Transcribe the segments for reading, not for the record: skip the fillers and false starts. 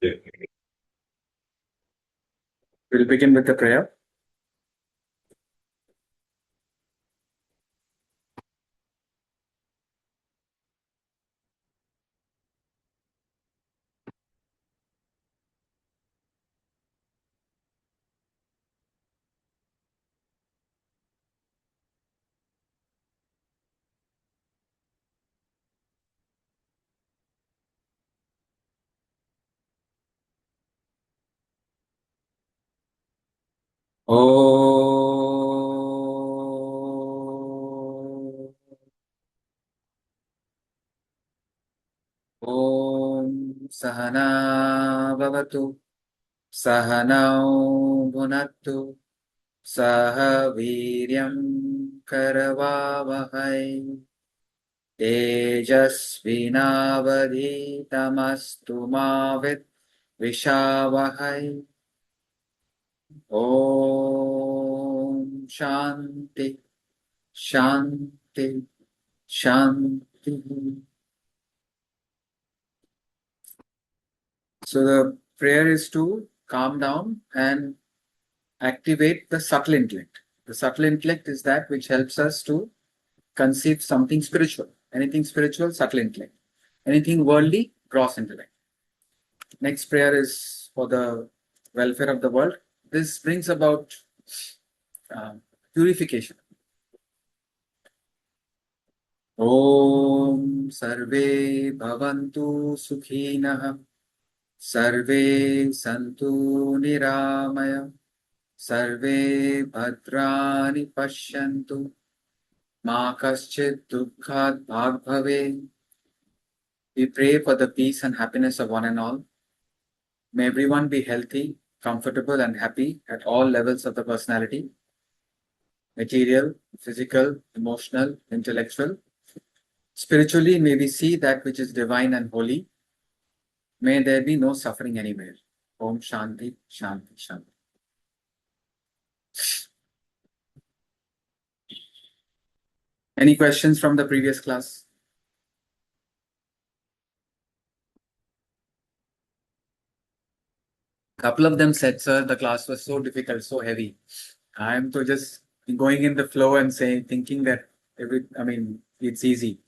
We'll begin with the prayer. Om Sahana Bhavatu Sahanau Bhunattu Saha Viryam Karavavahai Tejasvinavadhitamastu Mavit Vishavahai. Om Shanti Shanti Shanti. So the prayer is to calm down and activate the subtle intellect. The subtle intellect is that which helps us to conceive something spiritual. Anything spiritual, subtle intellect. Anything worldly, gross intellect. Next prayer is for the welfare of the world. This brings about purification. Om Sarve Bhavantu Sukhinah Sarve Santu Niramaya Sarve Bhadrani Pashyantu Ma Kaschit Dukhat Bhag Bhave. We pray for the peace and happiness of one and all. May everyone be healthy, comfortable and happy at all levels of the personality. Material, physical, emotional, intellectual. Spiritually, may we see that which is divine and holy. May there be no suffering anywhere. Om Shanti, Shanti, Shanti. Any questions from the previous class? Couple of them said, sir, the class was so difficult, so heavy. I am to just going in the flow and thinking that it's easy.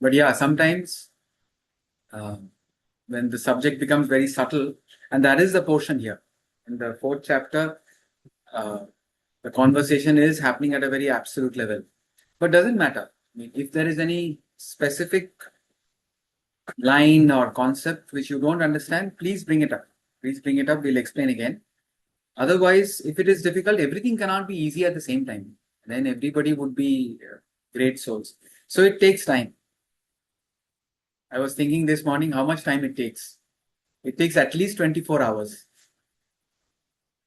But yeah, sometimes when the subject becomes very subtle, and that is the portion here. In the 4th chapter, the conversation is happening at a very absolute level. But doesn't matter. I mean, if there is any specific line or concept which you don't understand, please bring it up. Please bring it up. We'll explain again. Otherwise, if it is difficult, everything cannot be easy at the same time. Then everybody would be great souls. So it takes time. I was thinking this morning how much time it takes. It takes at least 24 hours.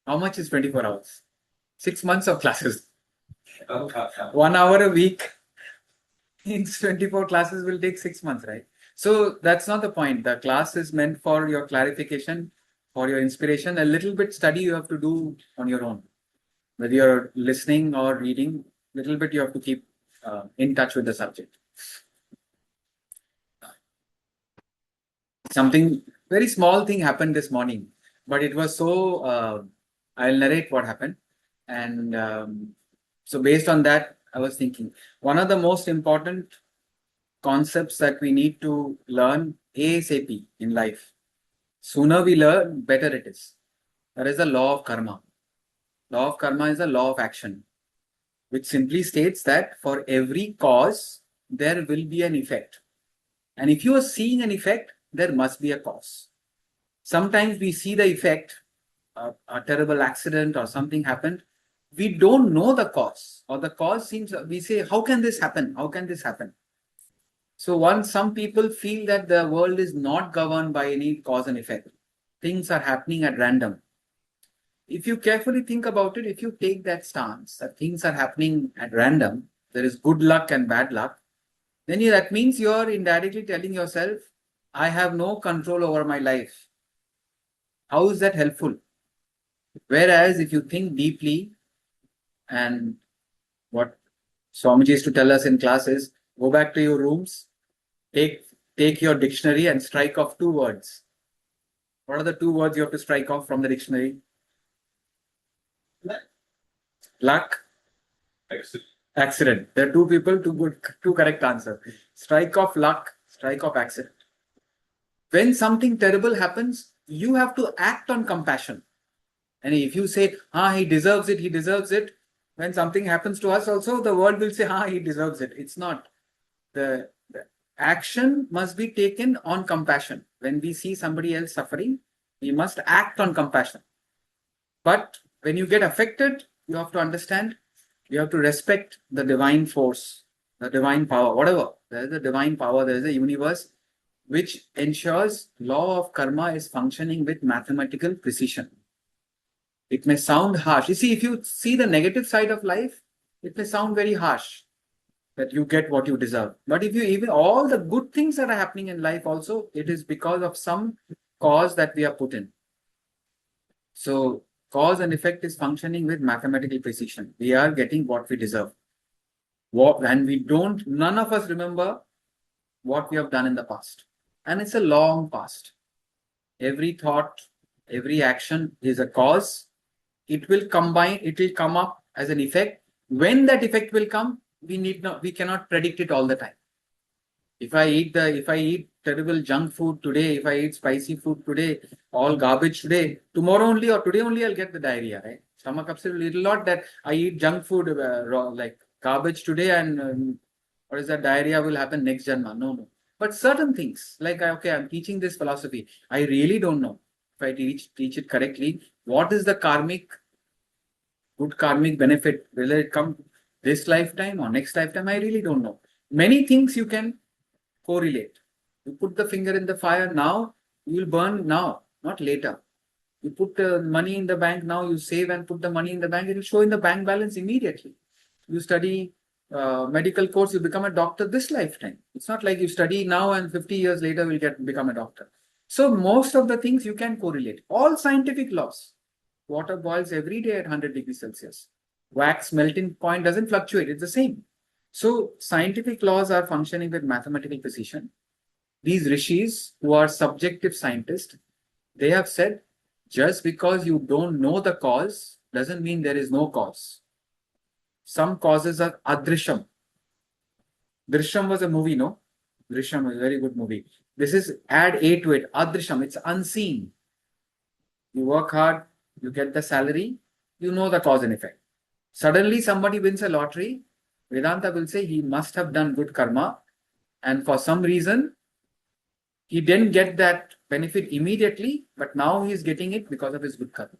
How much is 24 hours? 6 months of classes. 1 hour a week means 24 classes will take 6 months, right? So that's not the point. The class is meant for your clarification, for your inspiration. A little bit study you have to do on your own. Whether you're listening or reading, little bit you have to keep in touch with the subject. Something very small thing happened this morning, but it was so, I'll narrate what happened. And so based on that, I was thinking, one of the most important concepts that we need to learn ASAP in life. Sooner we learn, better it is. That is the law of karma. Law of karma is a law of action, which simply states that for every cause, there will be an effect. And if you are seeing an effect, there must be a cause. Sometimes we see the effect, a terrible accident or something happened. We don't know the cause, or the cause seems, we say, how can this happen? How can this happen? So some people feel that the world is not governed by any cause and effect. Things are happening at random. If you carefully think about it, if you take that stance that things are happening at random, there is good luck and bad luck, then that means you are indirectly telling yourself, I have no control over my life. How is that helpful? Whereas if you think deeply, and what Swamiji used to tell us in classes, go back to your rooms, take your dictionary and strike off 2 words. What are the two words you have to strike off from the dictionary? Luck. Accident. There are two people, two correct answer. Strike off luck, strike off accident. When something terrible happens, you have to act on compassion. And if you say, he deserves it, he deserves it. When something happens to us also, the world will say, he deserves it. It's not. The action must be taken on compassion. When we see somebody else suffering, we must act on compassion. But when you get affected, you have to understand, you have to respect the divine force, the divine power, whatever. There is a divine power, there is a universe which ensures law of karma is functioning with mathematical precision. It may sound harsh. You see, if you see the negative side of life, it may sound very harsh that you get what you deserve. But if you even all the good things that are happening in life also, it is because of some cause that we are put in. So cause and effect is functioning with mathematical precision. We are getting what we deserve. And we don't, none of us remember what we have done in the past. And it's a long past. Every thought, every action is a cause. It will combine, it will come up as an effect. When that effect will come, we cannot predict it all the time. If I eat terrible junk food today, if I eat spicy food today, all garbage today, tomorrow only or today only I'll get the diarrhea, right? Stomach upset. It will not that I eat junk food like garbage today and what is that, diarrhea will happen next janma. No. But certain things like, okay, I'm teaching this philosophy. I really don't know if I teach it correctly. What is the good karmic benefit? Will it come this lifetime or next lifetime? I really don't know. Many things you can correlate. You put the finger in the fire now, you will burn now, not later. You put money in the bank now, you save and put the money in the bank, it will show in the bank balance immediately. You study medical course, you become a doctor this lifetime. It's not like you study now and 50 years later will become a doctor. So most of the things you can correlate. All scientific laws. Water boils every day at 100 degrees Celsius. Wax melting point doesn't fluctuate, it's the same. So scientific laws are functioning with mathematical precision. These rishis, who are subjective scientists, they have said, just because you don't know the cause doesn't mean there is no cause. Some causes are adrisham. Drishyam was a movie, no? Drishyam was a very good movie. This is add A to it. Adrisham, it's unseen. You work hard, you get the salary, you know the cause and effect. Suddenly somebody wins a lottery, Vedanta will say he must have done good karma, and for some reason he didn't get that benefit immediately, but now he is getting it because of his good karma.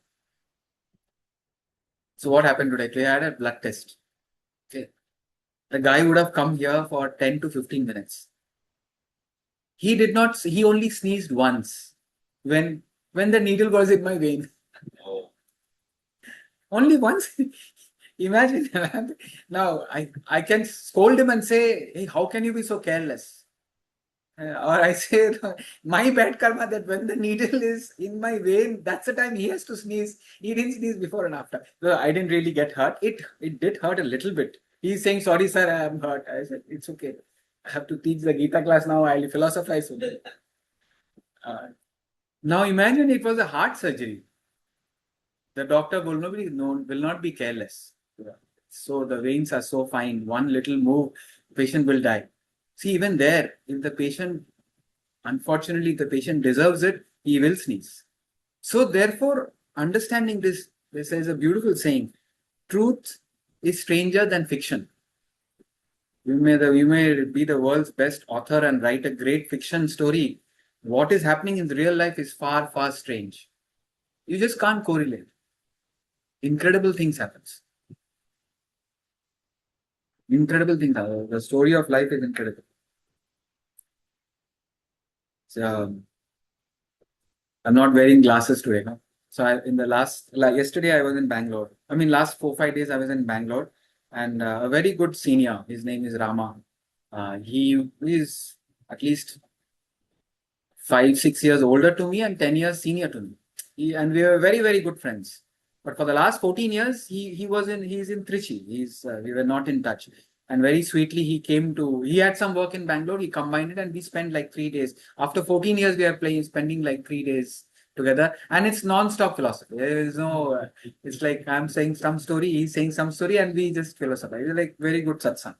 So what happened today? Today I had a blood test. Okay. The guy would have come here for 10 to 15 minutes. He only sneezed once when the needle was in my vein. Oh. Only once. Imagine. Now I can scold him and say, hey, how can you be so careless? Or I say, my bad karma that when the needle is in my vein, that's the time he has to sneeze. He didn't sneeze before and after. So I didn't really get hurt. It did hurt a little bit. He's saying, sorry, sir, I am hurt. I said, it's okay. I have to teach the Gita class now. I'll philosophize with it. Now imagine it was a heart surgery. The doctor will not be careless. So the veins are so fine. One little move, patient will die. See, even there, if the patient, unfortunately, the patient deserves it, he will sneeze. So therefore, understanding this is a beautiful saying. Truth is stranger than fiction. You may be the world's best author and write a great fiction story. What is happening in the real life is far, far strange. You just can't correlate. Incredible things happens. Incredible things happen. The story of life is incredible. So, I'm not wearing glasses today. No? So yesterday I was in Bangalore. Last 4-5 days I was in Bangalore, and a very good senior. His name is Rama. He is at least 5-6 years older to me and 10 years senior to me. And we were very, very good friends. But for the last 14 years, he's in Trichy. We were not in touch. And very sweetly, he had some work in Bangalore. He combined it and we spent like 3 days. After 14 years, we are spending like 3 days together, and it's non-stop philosophy. There is no, it's like I'm saying some story, he's saying some story, and we just philosophize. It's like very good satsang.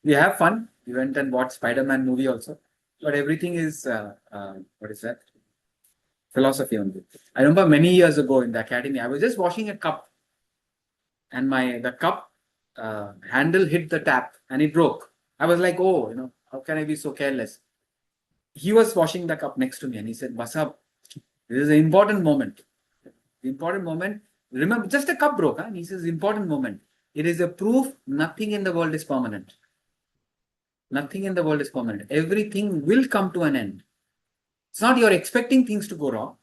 We have fun. We went and watched Spider-Man movie also, but everything is what is that? Philosophy only. I remember many years ago in the academy, I was just washing a cup, and the cup handle hit the tap and it broke. I was like, oh, how can I be so careless? He was washing the cup next to me, and he said, Basab, this is an important moment. Important moment. Remember, just a cup broke. Huh? And he says, important moment. It is a proof nothing in the world is permanent. Nothing in the world is permanent. Everything will come to an end. It's not you're expecting things to go wrong,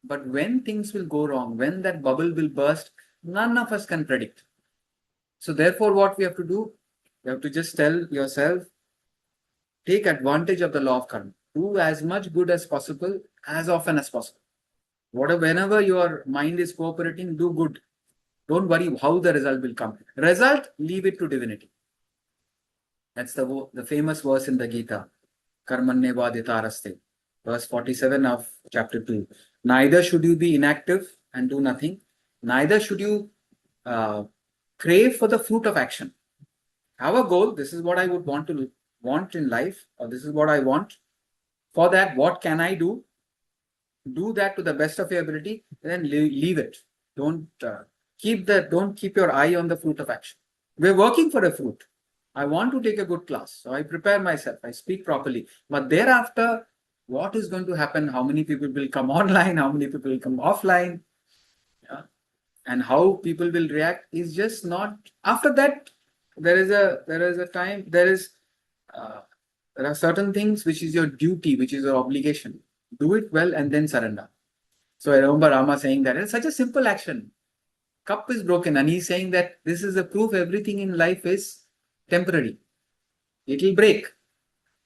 but when things will go wrong, when that bubble will burst, none of us can predict. So therefore, what we have to do, you have to just tell yourself, take advantage of the law of karma. Do as much good as possible, as often as possible. Whenever your mind is cooperating, do good. Don't worry how the result will come. Result, leave it to divinity. That's the famous verse in the Gita. Karmanne vaditaraste. Verse 47 of chapter 2. Neither should you be inactive and do nothing. Neither should you crave for the fruit of action. Have a goal. This is what I would want in life, or this is what I want. For that, what can I do? Do that to the best of your ability, then leave it. Don't keep your eye on the fruit of action. We're working for a fruit. I want to take a good class, so I prepare myself, I speak properly. But thereafter, what is going to happen? How many people will come online? How many people will come offline? Yeah. And how people will react is just not. After that, there is a time. There are certain things which is your duty, which is your obligation. Do it well and then surrender. So I remember Rama saying that it's such a simple action. Cup is broken, and he's saying that this is a proof everything in life is temporary. It will break.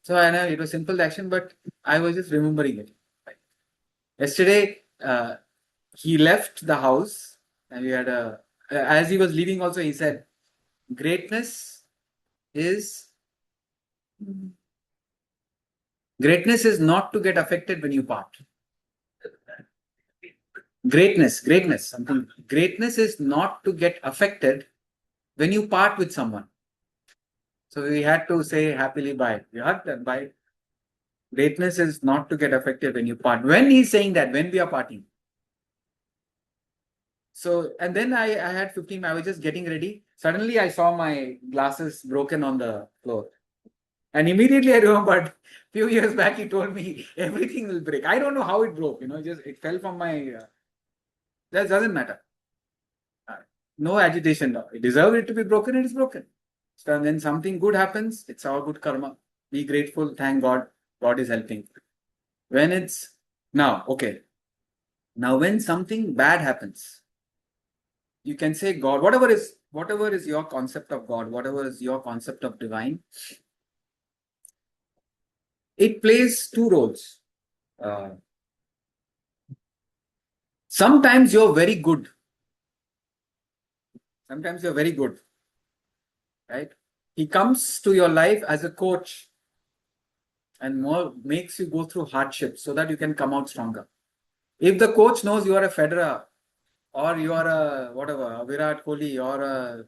So I know it was simple action, but I was just remembering it. Yesterday, he left the house, and we had as he was leaving also, he said, greatness is not to get affected when you part. Greatness is not to get affected when you part with someone. So we had to say happily bye. We had that bye. Greatness is not to get affected when you part. When he's saying that, when we are parting. So, and then I had 15, I was just getting ready. Suddenly I saw my glasses broken on the floor. And immediately I remembered a few years back, he told me everything will break. I don't know how it broke, it fell from my, that doesn't matter. No agitation. It deserved it to be broken, it is broken. So when something good happens, it's our good karma. Be grateful, thank God, God is helping. When it's, now when something bad happens, you can say God, whatever is your concept of God, whatever is your concept of divine, it plays two roles. Sometimes you're very good. Right? He comes to your life as a coach and more makes you go through hardships so that you can come out stronger. If the coach knows you are a Federer, or you are a Virat Kohli, or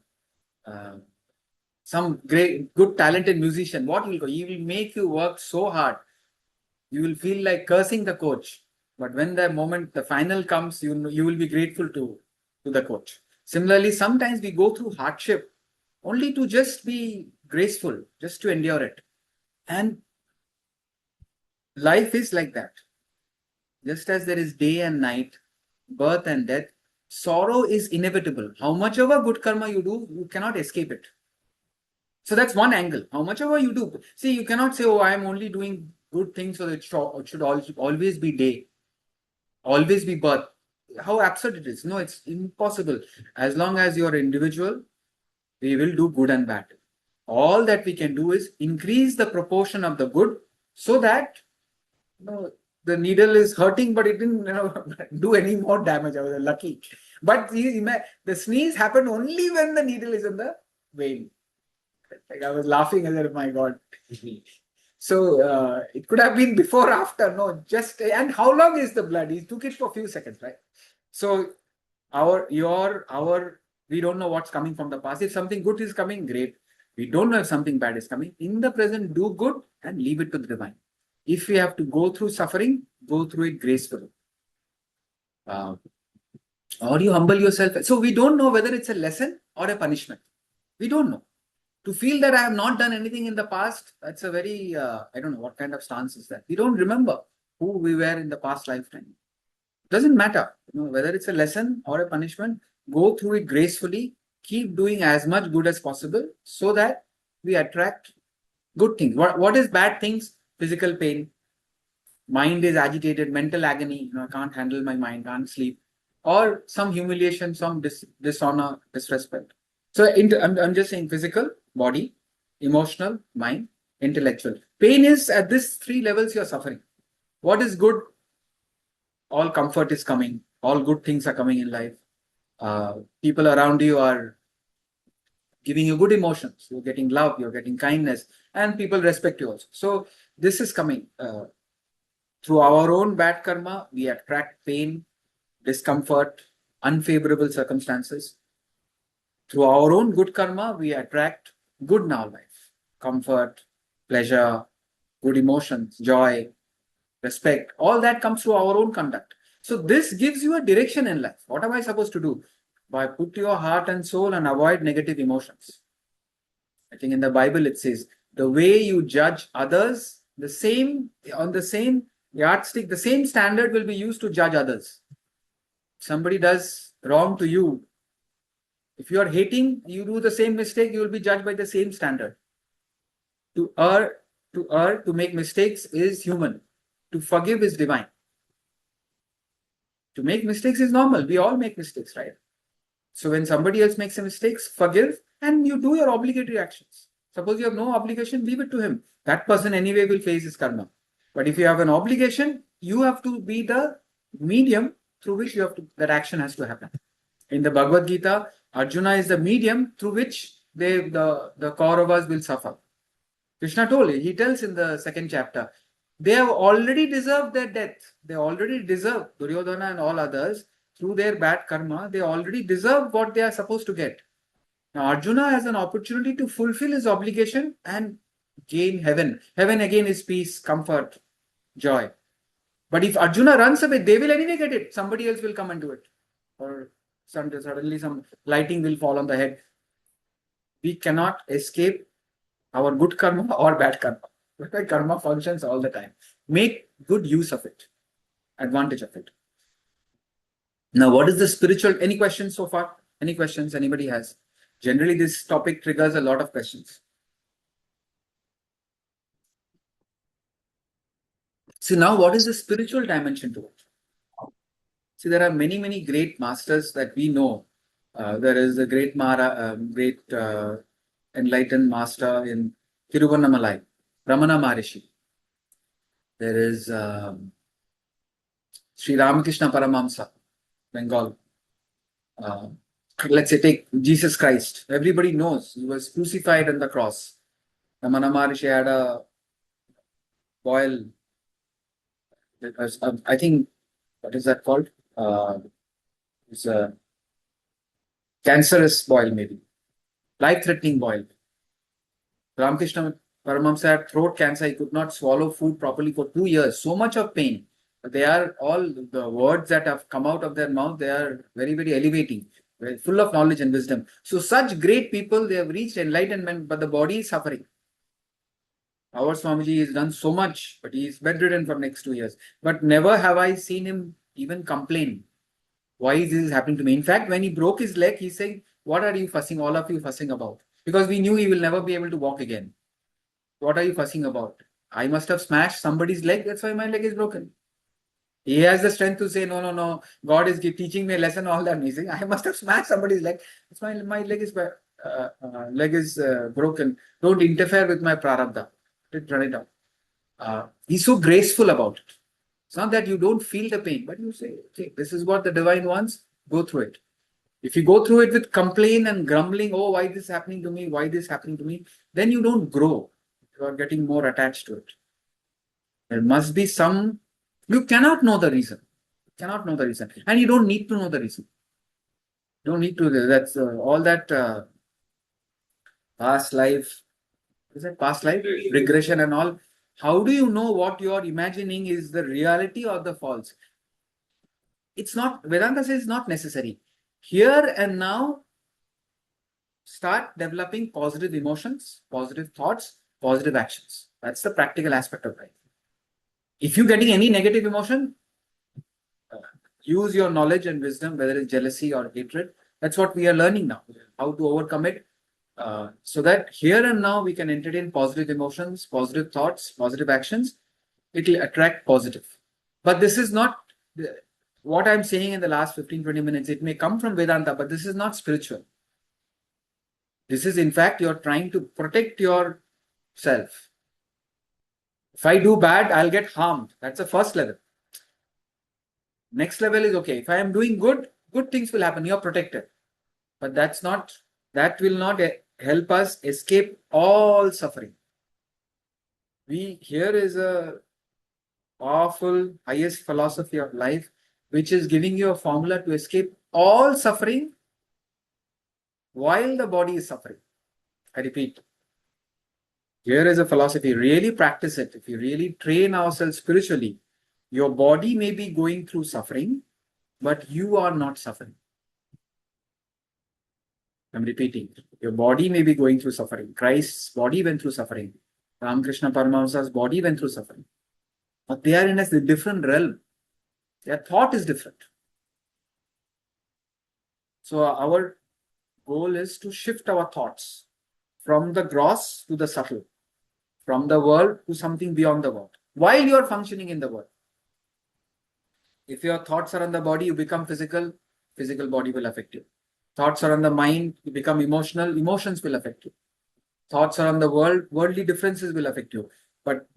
some great, good, talented musician, what will go? He will make you work so hard. You will feel like cursing the coach. But when the final comes, you will be grateful to the coach. Similarly, sometimes we go through hardship only to just be graceful, just to endure it. And life is like that. Just as there is day and night, birth and death, sorrow is inevitable. How much of a good karma you do, you cannot escape it. So that's one angle. How much ever you do. See, you cannot say, oh, I am only doing good things, so it should always be day, always be birth. How absurd it is. No, it's impossible. As long as you're individual, we will do good and bad. All that we can do is increase the proportion of the good so that the needle is hurting, but it didn't do any more damage. I was lucky. But the sneeze happened only when the needle is in the vein. Like I was laughing as if, my God. So it could have been before, after, no, just, and how long is the blood? He took it for a few seconds, right? So we don't know what's coming from the past. If something good is coming, great. We don't know if something bad is coming. In the present, do good and leave it to the divine. If we have to go through suffering, go through it gracefully. Or you humble yourself. So we don't know whether it's a lesson or a punishment. We don't know. To feel that I have not done anything in the past, that's a very, I don't know what kind of stance is that. We don't remember who we were in the past lifetime. Doesn't matter, whether it's a lesson or a punishment. Go through it gracefully. Keep doing as much good as possible so that we attract good things. What is bad things? Physical pain, mind is agitated, mental agony. I can't handle my mind, can't sleep, or some humiliation, some dishonor, disrespect. So I'm just saying physical, body, emotional, mind, intellectual. Pain is at these three levels you're suffering. What is good? All comfort is coming. All good things are coming in life. People around you are giving you good emotions. You're getting love, you're getting kindness, and people respect you also. So this is coming. Through our own bad karma, we attract pain, discomfort, unfavorable circumstances. Through our own good karma, we attract good now life, comfort, pleasure, good emotions, joy, respect. All that comes through our own conduct. So this gives you a direction in life. What am I supposed to do? By put your heart and soul and avoid negative emotions. I think in the Bible it says, the way you judge others, on the same yardstick, the same standard will be used to judge others. Somebody does wrong to you. If you are hating, you do the same mistake, you will be judged by the same standard. To err, to make mistakes is human. To forgive is divine. To make mistakes is normal. We all make mistakes, right? So when somebody else makes a mistake, forgive, and you do your obligatory actions. Suppose you have no obligation, leave it to him. That person anyway will face his karma. But if you have an obligation, you have to be the medium through which that action has to happen. In the Bhagavad Gita, Arjuna is the medium through which the Kauravas will suffer. Krishna told it. He tells in the second chapter, they have already deserved their death. They already deserve, Duryodhana and all others, through their bad karma, they already deserve what they are supposed to get. Now Arjuna has an opportunity to fulfill his obligation and gain heaven. Heaven again is peace, comfort, joy. But if Arjuna runs away, they will anyway get it. Somebody else will come and do it. Or suddenly some lighting will fall on the head. We cannot escape our good karma or bad karma. But karma functions all the time. Make good use of it. Advantage of it. Now, what is the spiritual? Any questions so far? Any questions anybody has? Generally, this topic triggers a lot of questions. See, now what is the spiritual dimension to it? See, there are many, many great masters that we know. There is a great enlightened master in Tiruvannamalai, Ramana Maharishi. There is Sri Ramakrishna Paramahamsa, Bengal. Let's say take Jesus Christ. Everybody knows he was crucified on the cross. Ramana Maharishi had a boil. I think, what is that called? It's a cancerous boil, maybe. Life-threatening boil. Ramakrishna Paramahamsa had throat cancer. He could not swallow food properly for 2 years. So much of pain. They are all the words that have come out of their mouth. They are very, very elevating, very full of knowledge and wisdom. So such great people, they have reached enlightenment, but the body is suffering. Our Swamiji has done so much, but he is bedridden for next 2 years. But never have I seen him even complain. Why is this happening to me? In fact, when he broke his leg, he's saying, what are you fussing, all of you fussing about? Because we knew he will never be able to walk again. What are you fussing about? I must have smashed somebody's leg. That's why my leg is broken. He has the strength to say, no, God is teaching me a lesson, all that amazing. I must have smashed somebody's leg. That's why my leg is broken. Don't interfere with my prarabdha. Run it out. He's so graceful about it. It's not that you don't feel the pain, but you say, okay, this is what the divine wants, go through it. If you go through it with complaint and grumbling, oh, why this happening to me, why this happening to me, then you don't grow. You are getting more attached to it. There must be some, you cannot know the reason. You cannot know the reason. And you don't need to know the reason. You don't need to, that's all that past life, is it past life? Regression and all. How do you know what you are imagining is the reality or the false? It's not, Vedanta says it's not necessary. Here and now, start developing positive emotions, positive thoughts, positive actions. That's the practical aspect of life. If you're getting any negative emotion, use your knowledge and wisdom, whether it's jealousy or hatred. That's what we are learning now, how to overcome it. So that here and now we can entertain positive emotions, positive thoughts, positive actions. It will attract positive. But this is not what I'm saying in the last 15-20 minutes. It may come from Vedanta, but this is not spiritual. This is, in fact, you're trying to protect yourself. If I do bad, I'll get harmed. That's the first level. Next level is, okay, if I am doing good, good things will happen. You're protected. But that will not help us escape all suffering. Here is a powerful, highest philosophy of life, which is giving you a formula to escape all suffering while the body is suffering. I repeat, here is a philosophy. Really practice it. If you really train ourselves spiritually, your body may be going through suffering, but you are not suffering. I'm repeating. Your body may be going through suffering. Christ's body went through suffering. Ramakrishna Paramahamsa's body went through suffering. But they are in a different realm. Their thought is different. So our goal is to shift our thoughts from the gross to the subtle, from the world to something beyond the world, while you are functioning in the world. If your thoughts are on the body, you become physical, physical body will affect you. Thoughts are on the mind, you become emotional, emotions will affect you. Thoughts are on the world, worldly differences will affect you. But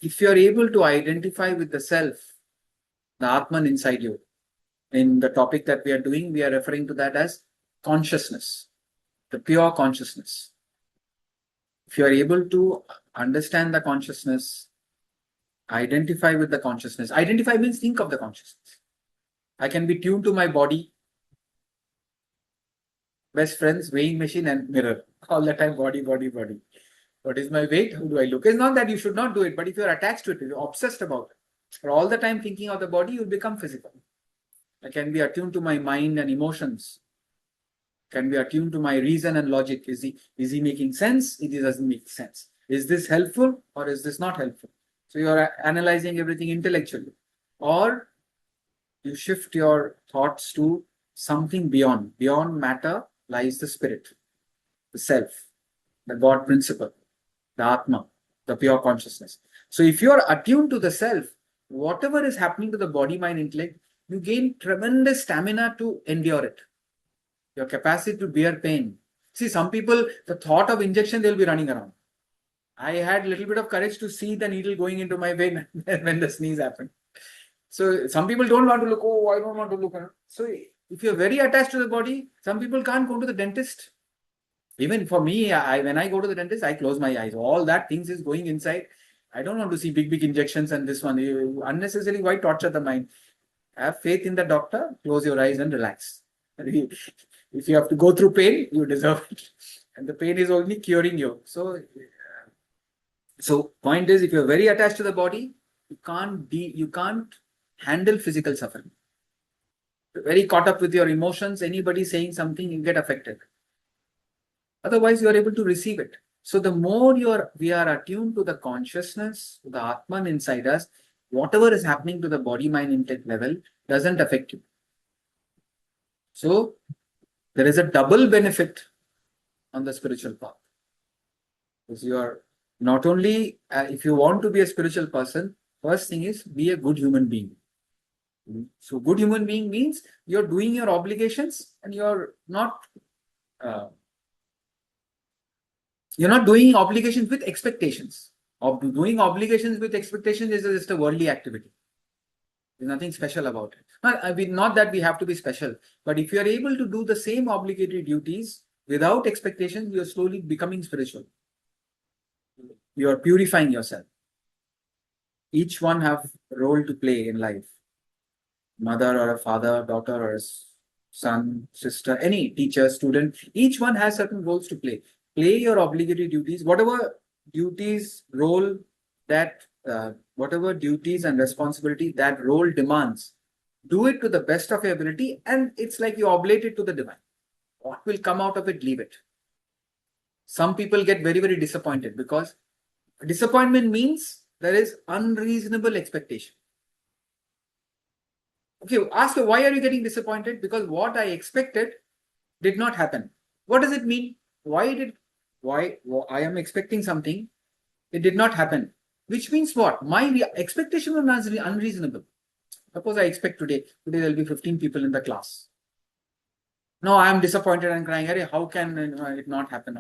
if you are able to identify with the self, the Atman inside you, in the topic that we are doing, we are referring to that as consciousness, the pure consciousness. If you are able to understand the consciousness, identify with the consciousness. Identify means think of the consciousness. I can be tuned to my body, best friends, weighing machine and mirror. All the time, body, body, body. What is my weight? How do I look? It's not that you should not do it, but if you're attached to it, you're obsessed about it, or all the time thinking of the body, you become physical. I can be attuned to my mind and emotions. Can be attuned to my reason and logic. Is he making sense? It doesn't make sense. Is this helpful or is this not helpful? So you're analyzing everything intellectually. Or you shift your thoughts to something beyond. Beyond matter lies the spirit, the self, the God principle, the Atma, the pure consciousness. So if you are attuned to the self, whatever is happening to the body, mind, intellect, you gain tremendous stamina to endure it. Your capacity to bear pain. See, some people, the thought of injection, they'll be running around. I had a little bit of courage to see the needle going into my vein when the sneeze happened. So some people don't want to look, oh, I don't want to look. So if you're very attached to the body, some people can't go to the dentist. Even for me, when I go to the dentist, I close my eyes. All that things is going inside. I don't want to see big injections and this one. You unnecessarily, why torture the mind? Have faith in the doctor, close your eyes and relax. If you have to go through pain, you deserve it. And the pain is only curing you. So point is, if you're very attached to the body, you can't handle physical suffering. You're very caught up with your emotions. Anybody saying something, you get affected. Otherwise, you are able to receive it. So the more we are attuned to the consciousness, to the Atman inside us, whatever is happening to the body, mind, intellect level doesn't affect you. So there is a double benefit on the spiritual path. Because you are not only, if you want to be a spiritual person, first thing is be a good human being. So good human being means you're doing your obligations and you're not doing obligations with expectations. Doing obligations with expectations is just a worldly activity. There's nothing special about it. Not that we have to be special, but if you are able to do the same obligatory duties without expectations, you're slowly becoming spiritual. You are purifying yourself. Each one have a role to play in life. Mother or a father, daughter or a son, sister, any teacher, student. Each one has certain roles to play. Play your obligatory duties, whatever duties, role that, whatever duties and responsibility that role demands. Do it to the best of your ability, and it's like you oblate it to the divine. What will come out of it, leave it. Some people get very, very disappointed because disappointment means there is unreasonable expectation. Okay, ask her, why are you getting disappointed? Because what I expected did not happen. What does it mean? Why I am expecting something, it did not happen. Which means what? My expectation was unreasonable. Suppose I expect today there will be 15 people in the class. Now I am disappointed and crying, how can it not happen?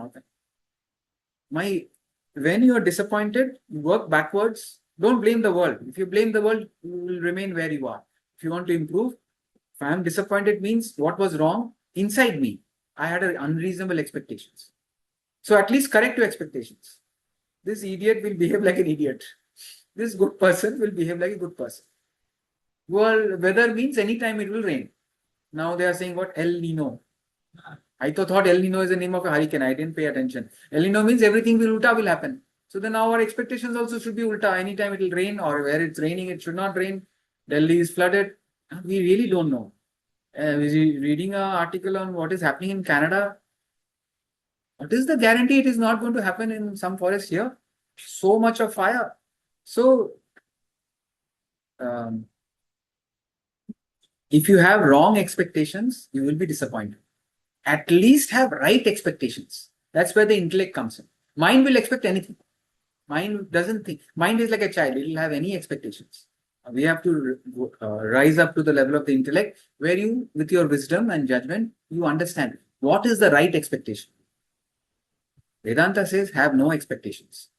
When you are disappointed, you work backwards. Don't blame the world. If you blame the world, you will remain where you are. If you want to improve, if I am disappointed means what was wrong inside me. I had unreasonable expectations. So at least correct your expectations. This idiot will behave like an idiot. This good person will behave like a good person. Well, weather means anytime it will rain. Now they are saying what? El Nino. I thought El Nino is the name of a hurricane. I didn't pay attention. El Nino means everything will happen. So then our expectations also should be ulta. Anytime it will rain, or where it's raining, it should not rain. Delhi is flooded. We really don't know. Reading an article on what is happening in Canada. What is the guarantee it is not going to happen in some forest here? So much of fire. So, if you have wrong expectations, you will be disappointed. At least have right expectations. That's where the intellect comes in. Mind will expect anything. Mind doesn't think. Mind is like a child. It will have any expectations. We have to rise up to the level of the intellect where you, with your wisdom and judgment, you understand what is the right expectation. Vedanta says, have no expectations.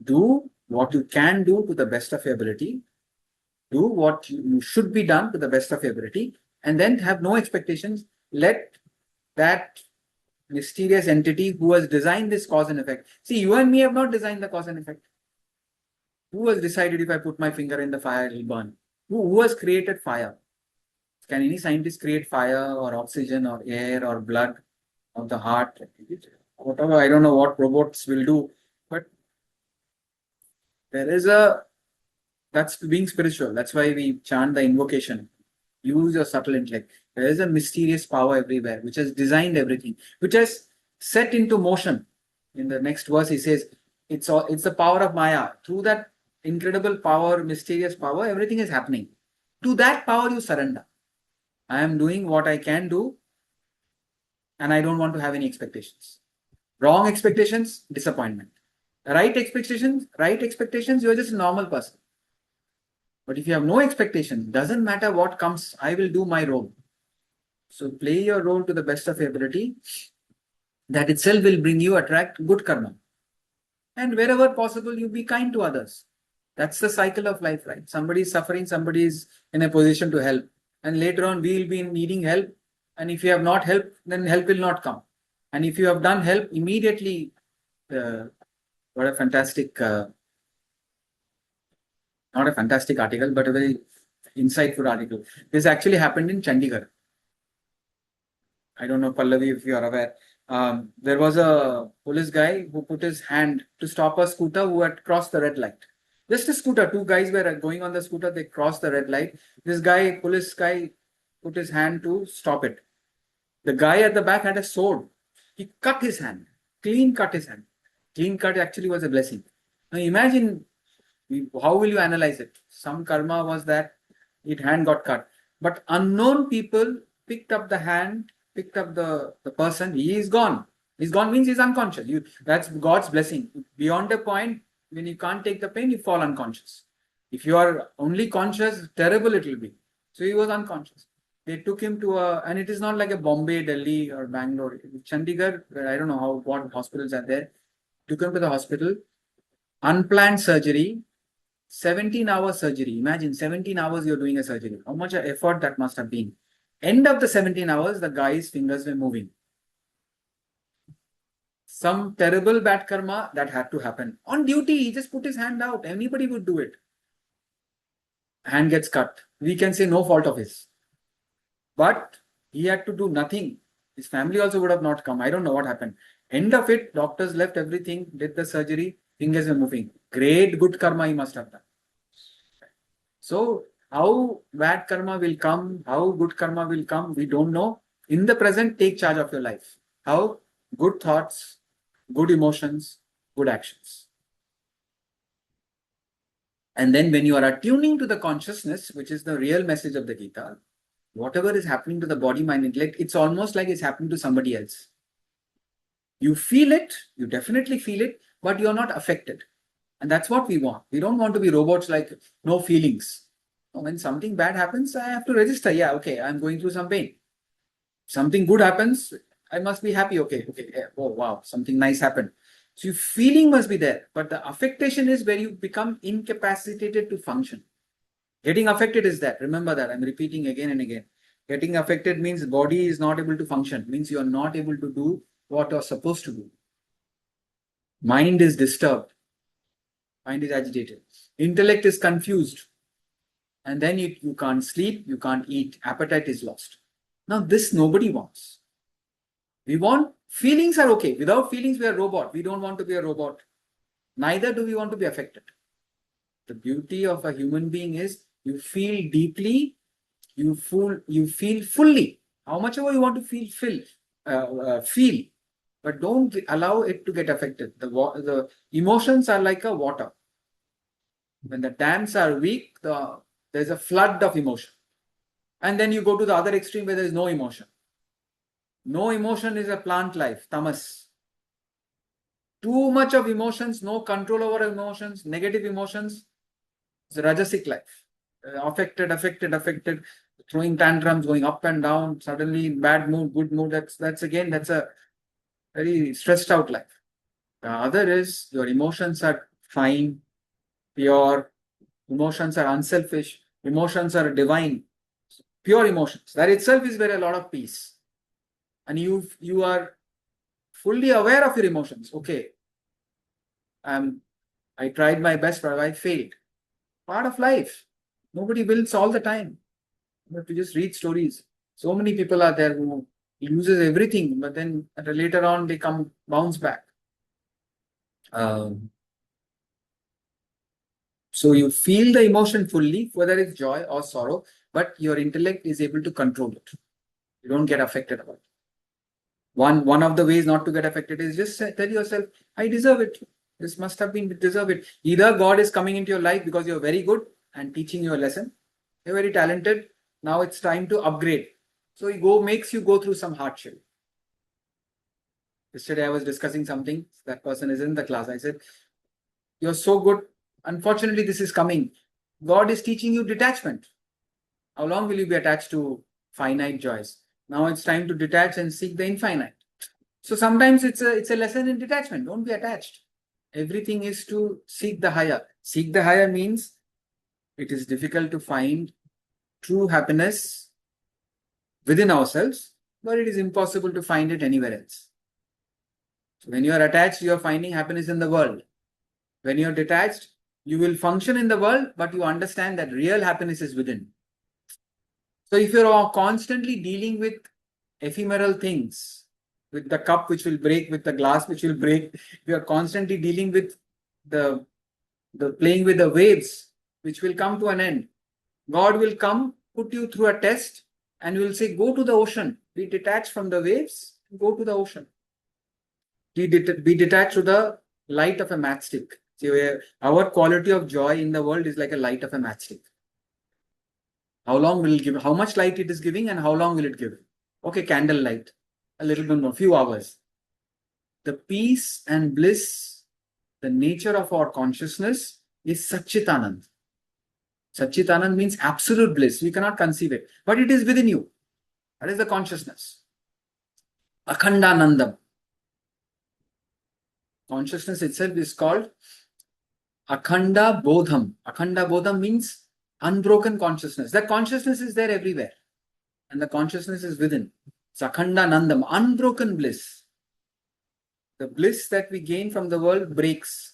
Do what you can do to the best of your ability. Do what you should be done to the best of your ability, and then have no expectations. Let that mysterious entity who has designed this cause and effect. See, you and me have not designed the cause and effect. Who has decided if I put my finger in the fire, it will burn? Who has created fire? Can any scientist create fire or oxygen or air or blood or the heart? Whatever, I don't know what robots will do, but there is that's being spiritual. That's why we chant the invocation. Use your subtle intellect. There is a mysterious power everywhere, which has designed everything, which has set into motion. In the next verse, he says, it's the power of Maya. Through that incredible power, mysterious power, everything is happening. To that power, you surrender. I am doing what I can do, and I don't want to have any expectations. Wrong expectations, disappointment. Right expectations, you're just a normal person. But if you have no expectation, doesn't matter what comes, I will do my role. So play your role to the best of your ability. That itself will bring you attract good karma. And wherever possible, you be kind to others. That's the cycle of life, right? Somebody is suffering, somebody is in a position to help. And later on, we will be needing help. And if you have not helped, then help will not come. And if you have done help, immediately, what a fantastic, not a fantastic article, but a very insightful article. This actually happened in Chandigarh. I don't know, Pallavi, if you are aware. There was a police guy who put his hand to stop a scooter who had crossed the red light. Just a scooter. Two guys were going on the scooter. They crossed the red light. This guy, police guy, put his hand to stop it. The guy at the back had a sword. He cut his hand. Clean cut his hand. Clean cut actually was a blessing. Now imagine, how will you analyze it? Some karma was that his hand got cut. But unknown people picked up the hand, picked up the person. He is gone. He's gone means he's unconscious. That's God's blessing. Beyond a point, when you can't take the pain, you fall unconscious. If you are only conscious, terrible it will be. So he was unconscious. They took him to and it is not like a Bombay, Delhi or Bangalore. Chandigarh, where I don't know what hospitals are there. Took him to the hospital. Unplanned surgery. 17-hour surgery. Imagine 17 hours you're doing a surgery. How much effort that must have been. End of the 17 hours, the guy's fingers were moving. some terrible bad karma that had to happen. On duty, he just put his hand out. Anybody would do it. Hand gets cut. We can say no fault of his. But he had to do nothing. His family also would have not come. I don't know what happened. End of it, doctors left everything, did the surgery, fingers were moving. Great good karma he must have done. So, how bad karma will come, how good karma will come, we don't know. In the present, take charge of your life. How? Good thoughts, good emotions, good actions. And then when you are attuning to the consciousness, which is the real message of the Gita, whatever is happening to the body, mind, intellect, it's almost like it's happening to somebody else. You feel it, you definitely feel it, but you're not affected. And that's what we want. We don't want to be robots like no feelings. When something bad happens, I have to register. Yeah, okay, I'm going through some pain. Something good happens, I must be happy. Okay, oh wow, something nice happened. So your feeling must be there, but the affectation is where you become incapacitated to function. Getting affected is that. Remember that. I'm repeating again and again. Getting affected means body is not able to function. Means you are not able to do what you're supposed to do. Mind is disturbed. Mind is agitated. Intellect is confused. And then you can't sleep, you can't eat. Appetite is lost. Now this nobody wants. We want, feelings are okay. Without feelings, we are a robot. We don't want to be a robot. Neither do we want to be affected. The beauty of a human being is you feel deeply, you feel fully. How much ever you want to feel, but don't allow it to get affected. The emotions are like a water. When the dams are weak, there's a flood of emotion. And then you go to the other extreme where there is no emotion. No emotion is a plant life, tamas. Too much of emotions, no control over emotions, negative emotions, it's a rajasic life. Affected, throwing tantrums, going up and down, suddenly bad mood, good mood. That's a very stressed out life. The other is your emotions are fine, pure, emotions are unselfish, emotions are divine, pure emotions. That itself is where a lot of peace. And you are fully aware of your emotions. Okay, I tried my best, but I failed. Part of life. Nobody wins all the time. You have to just read stories. So many people are there who loses everything, but then later on they bounce back. So you feel the emotion fully, whether it's joy or sorrow, but your intellect is able to control it. You don't get affected about it. One of the ways not to get affected is just tell yourself, I deserve it. This must have been deserve it. Either God is coming into your life because you're very good and teaching you a lesson. You're very talented. Now it's time to upgrade. So he makes you go through some hardship. Yesterday I was discussing something. That person is in the class. I said, you're so good. Unfortunately, this is coming. God is teaching you detachment. How long will you be attached to finite joys? Now it's time to detach and seek the infinite. So sometimes it's a lesson in detachment. Don't be attached. Everything is to seek the higher. Seek the higher means it is difficult to find true happiness within ourselves, but it is impossible to find it anywhere else. So when you are attached, you are finding happiness in the world. When you are detached, you will function in the world, but you understand that real happiness is within. So if you're constantly dealing with ephemeral things, with the cup which will break, with the glass which will break, you are constantly dealing with the playing with the waves which will come to an end. God will come, put you through a test, and will say, go to the ocean. Be detached from the waves, go to the ocean. Be detached to the light of a matchstick. See, our quality of joy in the world is like a light of a matchstick. How long will it give? How much light it is giving and how long will it give? Okay, candle light, a little bit more, few hours. The peace and bliss, the nature of our consciousness is Satchitanand. Satchitanand means absolute bliss. We cannot conceive it, but it is within you. That is the consciousness. Akhandanandam. Consciousness itself is called Akhanda Bodham. Akhanda Bodham means unbroken consciousness. That consciousness is there everywhere. And the consciousness is within. It's Akhandanandam, unbroken bliss. The bliss that we gain from the world breaks.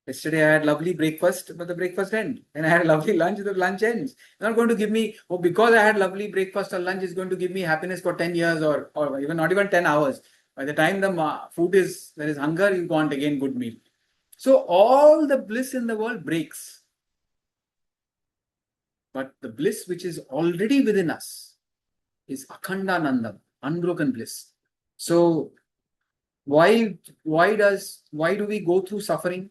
Yesterday I had lovely breakfast, but the breakfast ends. And I had a lovely lunch, the lunch ends. It's not going to give me, oh, because I had lovely breakfast or lunch is going to give me happiness for 10 years or even not even 10 hours. By the time the food is, there is hunger, you want again good meal. So all the bliss in the world breaks. But the bliss which is already within us is Akhandanandam, unbroken bliss. So why do we go through suffering?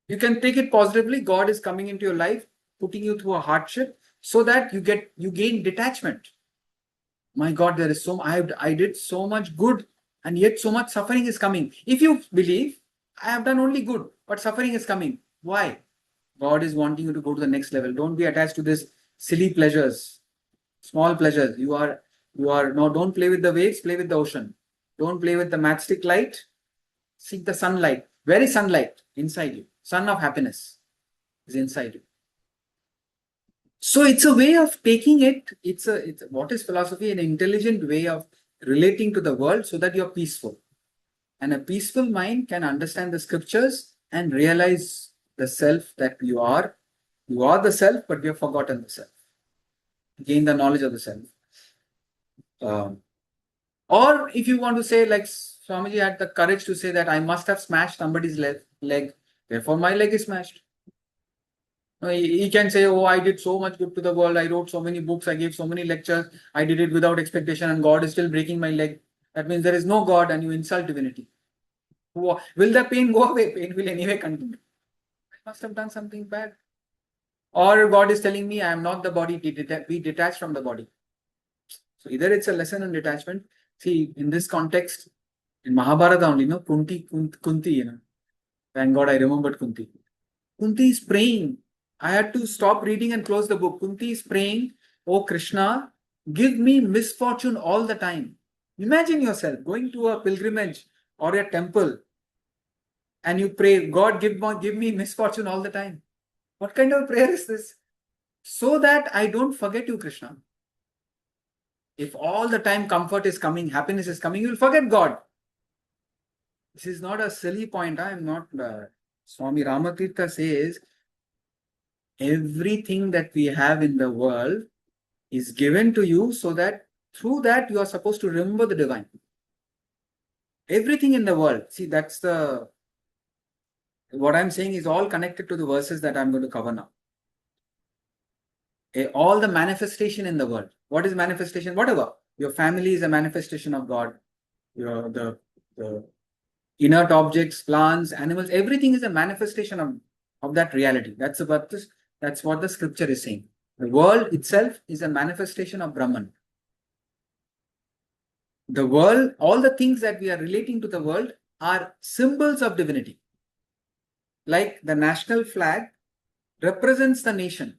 You can take it positively. God is coming into your life, putting you through a hardship so that you gain detachment. My God, there is I did so much good and yet so much suffering is coming. If you believe, I have done only good, but suffering is coming. Why? God is wanting you to go to the next level. Don't be attached to this silly pleasures, small pleasures. No, don't play with the waves, play with the ocean. Don't play with the matchstick light. Seek the sunlight, very sunlight inside you. Sun of happiness is inside you. So it's a way of taking it. It's what is philosophy? An intelligent way of relating to the world so that you're peaceful. And a peaceful mind can understand the scriptures and realize the self that you are. You are the self, but we have forgotten the self. Gain the knowledge of the self. Or if you want to say, like Swamiji had the courage to say that I must have smashed somebody's leg, therefore my leg is smashed. No, he can say, oh, I did so much good to the world. I wrote so many books. I gave so many lectures. I did it without expectation and God is still breaking my leg. That means there is no God and you insult divinity. Will the pain go away? Pain will anyway continue. I must have done something bad. Or God is telling me I am not the body. Be detached from the body. So either it's a lesson on detachment. See, in this context, in Mahabharata only, Kunti, Thank God I remembered Kunti. Kunti is praying. I had to stop reading and close the book. Kunti is praying, oh Krishna, give me misfortune all the time. Imagine yourself going to a pilgrimage or a temple and you pray, God, give me misfortune all the time. What kind of prayer is this? So that I don't forget you, Krishna. If all the time comfort is coming, happiness is coming, you will forget God. This is not a silly point. I am not. Swami Ramatirtha says, everything that we have in the world is given to you so that through that you are supposed to remember the divine. Everything in the world. See, what I'm saying is all connected to the verses that I'm going to cover now. All the manifestation in the world. What is manifestation? Whatever. Your family is a manifestation of God. The inert objects, plants, animals, everything is a manifestation of that reality. That's what the scripture is saying. The world itself is a manifestation of Brahman. The world, all the things that we are relating to the world are symbols of divinity. Like the national flag represents the nation.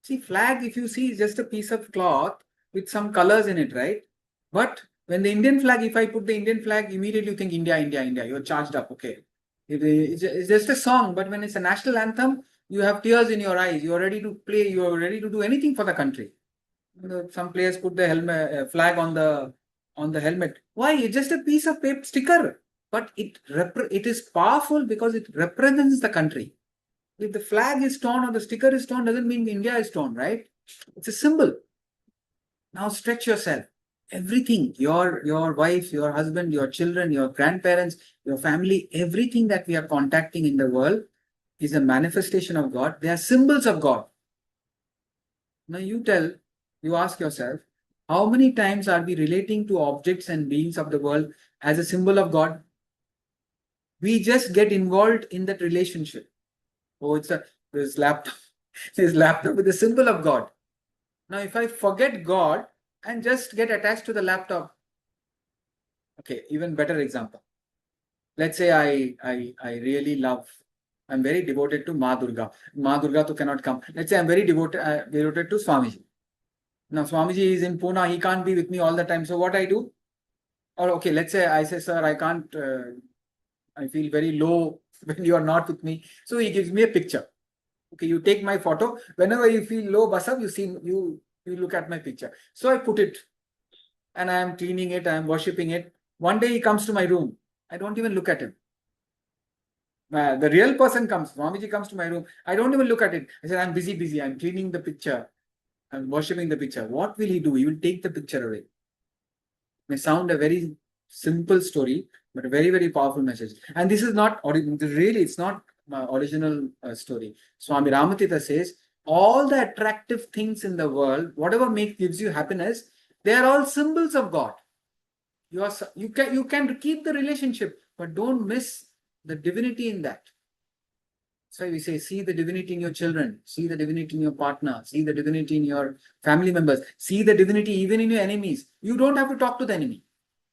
See, flag, if you see, is just a piece of cloth with some colors in it, right? But when the Indian flag, if I put the Indian flag, immediately you think India, India, India. You're charged up, okay. It's just a song, but when it's a national anthem, you have tears in your eyes. You're ready to play. You're ready to do anything for the country. Some players put the helmet flag on the helmet. Why? It's just a piece of paper sticker, but it is powerful because it represents the country. If the flag is torn or the sticker is torn, doesn't mean India is torn, right? It's a symbol. Now stretch yourself. Everything, your wife, your husband, your children, your grandparents, your family, everything that we are contacting in the world is a manifestation of God. They are symbols of God. Now you ask yourself, how many times are we relating to objects and beings of the world as a symbol of God? We just get involved in that relationship. Oh, this laptop, this laptop is a symbol of God. Now, if I forget God and just get attached to the laptop, okay, even better example. Let's say I really love, I'm very devoted to Ma Durga. Ma Durga to cannot come. Let's say I'm very devoted to Swamiji. Now, Swamiji is in Pune, he can't be with me all the time. So what I do? Or okay, let's say I say, sir, I can't, I feel very low when you are not with me. So he gives me a picture. Okay, you take my photo. Whenever you feel low, Basab, you look at my picture. So I put it and I am cleaning it, I am worshipping it. One day he comes to my room. I don't even look at him. The real person comes. Swamiji comes to my room. I don't even look at it. I said, I'm busy. I'm cleaning the picture. I'm worshipping the picture. What will he do? He will take the picture away. May sound a very simple story, but a very powerful message. And this is not really, it's not original story. Swami Ramatita says, all the attractive things in the world, whatever gives you happiness, they are all symbols of God. You can keep the relationship, but don't miss the divinity in that. That's why we say, see the divinity in your children, see the divinity in your partner, see the divinity in your family members, see the divinity even in your enemies. You don't have to talk to the enemy,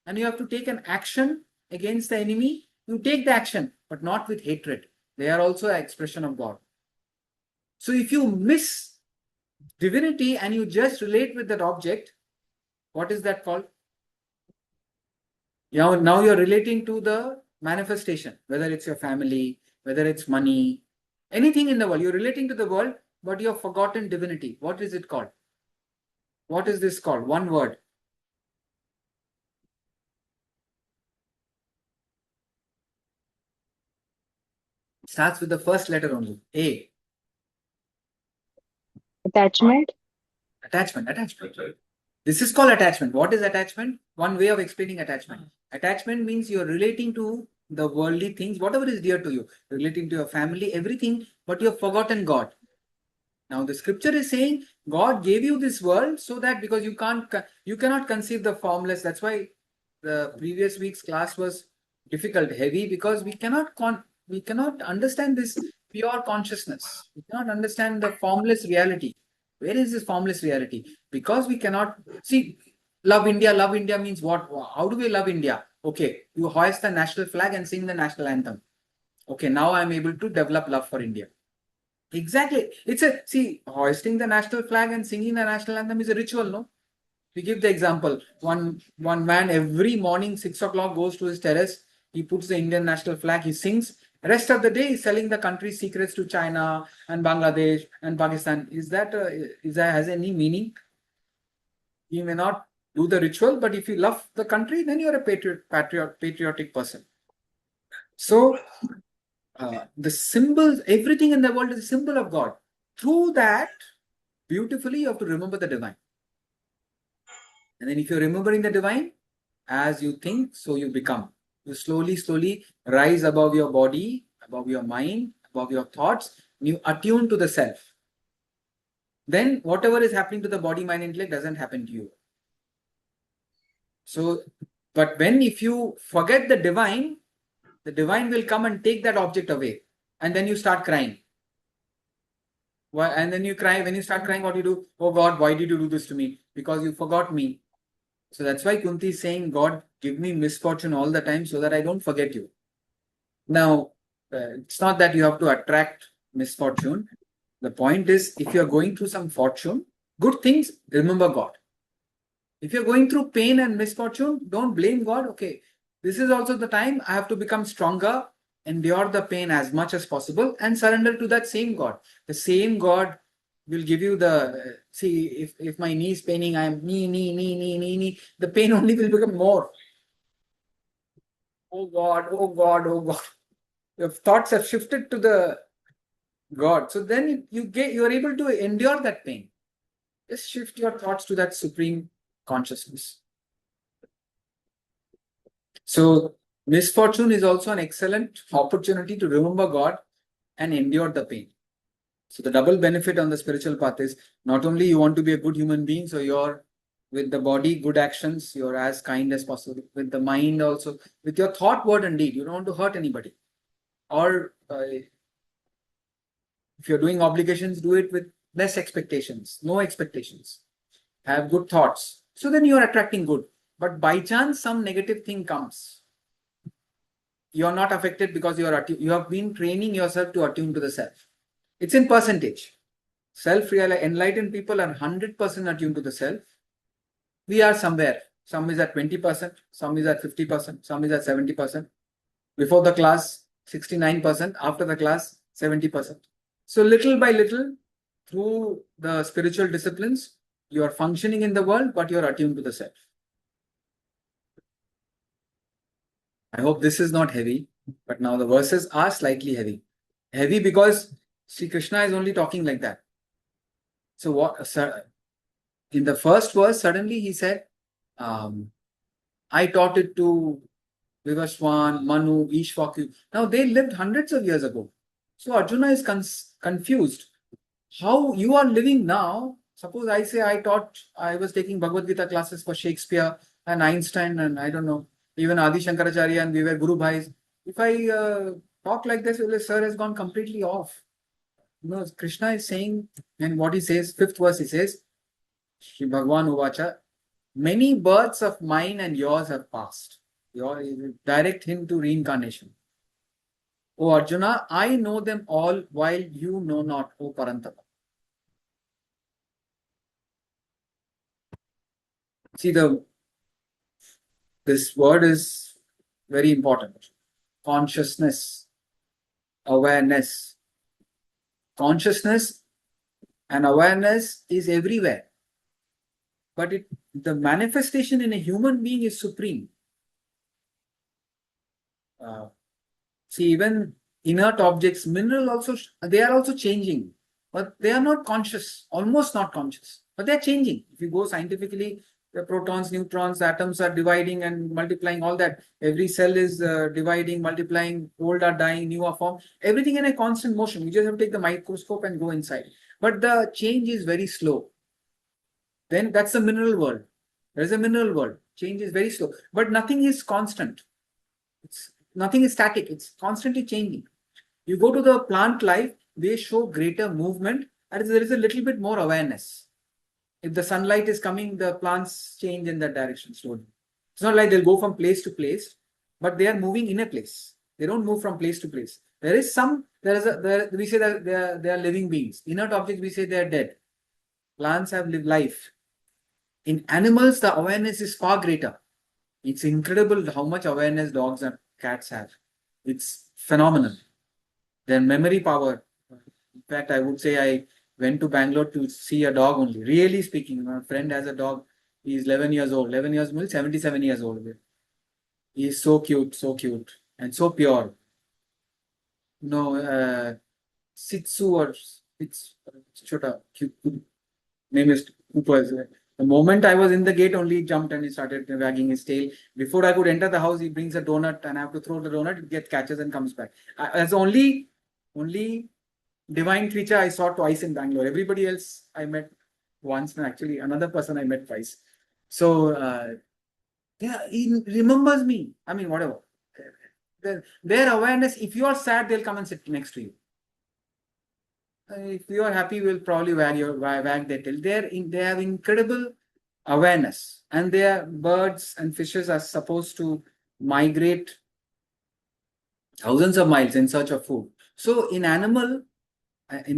and you have to take an action against the enemy. You take the action, but not with hatred. They are also an expression of God. So if you miss divinity and you just relate with that object, what is that called? Now you're relating to the manifestation, whether it's your family, whether it's money, anything in the world. You're relating to the world, but you've forgotten divinity. What is it called? What is this called? One word. Starts with the first letter only. A. Attachment. Attachment. This is called attachment. What is attachment? One way of explaining attachment. Attachment means you're relating to the worldly things, whatever is dear to you, relating to your family, everything, but you've forgotten God. Now the scripture is saying God gave you this world so that because you cannot conceive the formless. That's why the previous week's class was difficult, heavy, because we cannot understand this pure consciousness. We cannot understand the formless reality. Where is this formless reality? Because we cannot see. Love India. Love India means what? How do we love India? Okay, you hoist the national flag and sing the national anthem. Okay, now I'm able to develop love for India. Exactly. Hoisting the national flag and singing the national anthem is a ritual, no? We give the example. One man every morning, 6 o'clock, goes to his terrace. He puts the Indian national flag. He sings. Rest of the day, he's selling the country's secrets to China and Bangladesh and Pakistan. Is that has any meaning? He may not do the ritual, but if you love the country, then you're a patriotic person. So the symbols, everything in the world is a symbol of God. Through that, beautifully, you have to remember the divine. And then if you're remembering the divine, as you think, so you become. You slowly rise above your body, above your mind, above your thoughts, and you attune to the self. Then whatever is happening to the body, mind, intellect doesn't happen to you. So, but if you forget the divine will come and take that object away. And then you start crying. And then you cry. When you start crying, what do you do? Oh God, why did you do this to me? Because you forgot me. So that's why Kunti is saying, God, give me misfortune all the time so that I don't forget you. Now, it's not that you have to attract misfortune. The point is, if you're going through some fortune, good things, remember God. If you're going through pain and misfortune, don't blame God. Okay, this is also the time I have to become stronger, endure the pain as much as possible, and surrender to that same God. The same God will give you the if my knee is paining, I'm knee. The pain only will become more. Oh God. Your thoughts have shifted to the God. So then you're able to endure that pain. Just shift your thoughts to that supreme consciousness. So misfortune is also an excellent opportunity to remember God and endure the pain. So the double benefit on the spiritual path is not only you want to be a good human being, so you're with the body, good actions, you're as kind as possible. With the mind also, with your thought, word and deed, you don't want to hurt anybody. Or if you're doing obligations, do it with less expectations, no expectations. Have good thoughts. So then you're attracting good. But by chance, some negative thing comes. You're not affected because you have been training yourself to attune to the self. It's in percentage. Enlightened people are 100% attuned to the self. We are somewhere. Some is at 20%, some is at 50%, some is at 70%. Before the class, 69%. After the class, 70%. So little by little, through the spiritual disciplines, you are functioning in the world, but you are attuned to the self. I hope this is not heavy, but now the verses are slightly heavy. Heavy because Sri Krishna is only talking like that. So what? In the first verse, suddenly he said, "I taught it to Vivaswan, Manu, Ishwaku." Now they lived hundreds of years ago. So Arjuna is confused. How you are living now? Suppose I say I was taking Bhagavad Gita classes for Shakespeare and Einstein and I don't know, even Adi Shankaracharya, and we were Guru Bhais. If I talk like this, well, sir has gone completely off. No, Krishna is saying, and what he says, fifth verse, he says, Shri Bhagavan Uvacha, many births of mine and yours have passed. Your direct hint to reincarnation. O Arjuna, I know them all while you know not, O Parantapa. See, this word is very important. Consciousness, awareness. Consciousness and awareness is everywhere. But the manifestation in a human being is supreme. See, even inert objects, mineral also, they are also changing, but they are not conscious, almost not conscious, but they're changing. If you go scientifically, the protons, neutrons, atoms are dividing and multiplying, all that. Every cell is dividing, multiplying, old are dying, new are formed. Everything in a constant motion. You just have to take the microscope and go inside. But the change is very slow. Then that's the mineral world. There's a mineral world. Change is very slow, but nothing is constant. Nothing is static. It's constantly changing. You go to the plant life, they show greater movement, and there is a little bit more awareness. If the sunlight is coming, the plants change in that direction slowly. It's not like they'll go from place to place, but they are moving in a place. They don't move from place to place. We say that they are living beings. Inert objects, we say they are dead. Plants have lived life. In animals, the awareness is far greater. It's incredible how much awareness dogs and cats have. It's phenomenal. Their memory power. In fact, I would say I went to Bangalore to see a dog only. Really speaking, my friend has a dog. He's 11 years old. 11 years old, 77 years old. He is so cute, and so pure. Sitsu or it's Chota. Name is Cooper. The moment I was in the gate, only he jumped and he started wagging his tail. Before I could enter the house, he brings a donut and I have to throw the donut. It gets catches and comes back. That's the only divine creature I saw twice in Bangalore. Everybody else I met once, and actually another person I met twice. So yeah, he remembers me. I mean, whatever. Their awareness. If you are sad, they'll come and sit next to you. If you are happy, we'll probably wag their tail. They have incredible awareness, and their birds and fishes are supposed to migrate thousands of miles in search of food. So in the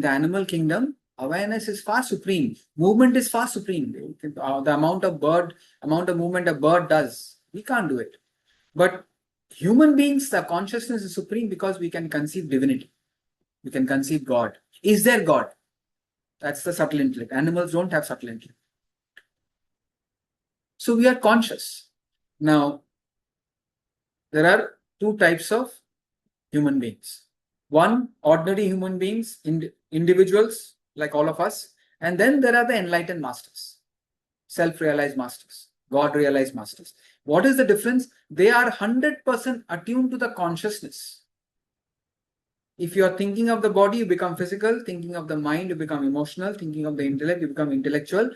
animal kingdom, awareness is far supreme. Movement is far supreme. The amount of movement a bird does, we can't do it. But human beings, the consciousness is supreme because we can conceive divinity. We can conceive God. Is there God? That's the subtle intellect. Animals don't have subtle intellect. So we are conscious. Now, there are two types of human beings. One, ordinary human beings, individuals like all of us. And then there are the enlightened masters, self-realized masters, God-realized masters. What is the difference? They are 100% attuned to the consciousness. If you are thinking of the body, you become physical. Thinking of the mind, you become emotional. Thinking of the intellect, you become intellectual.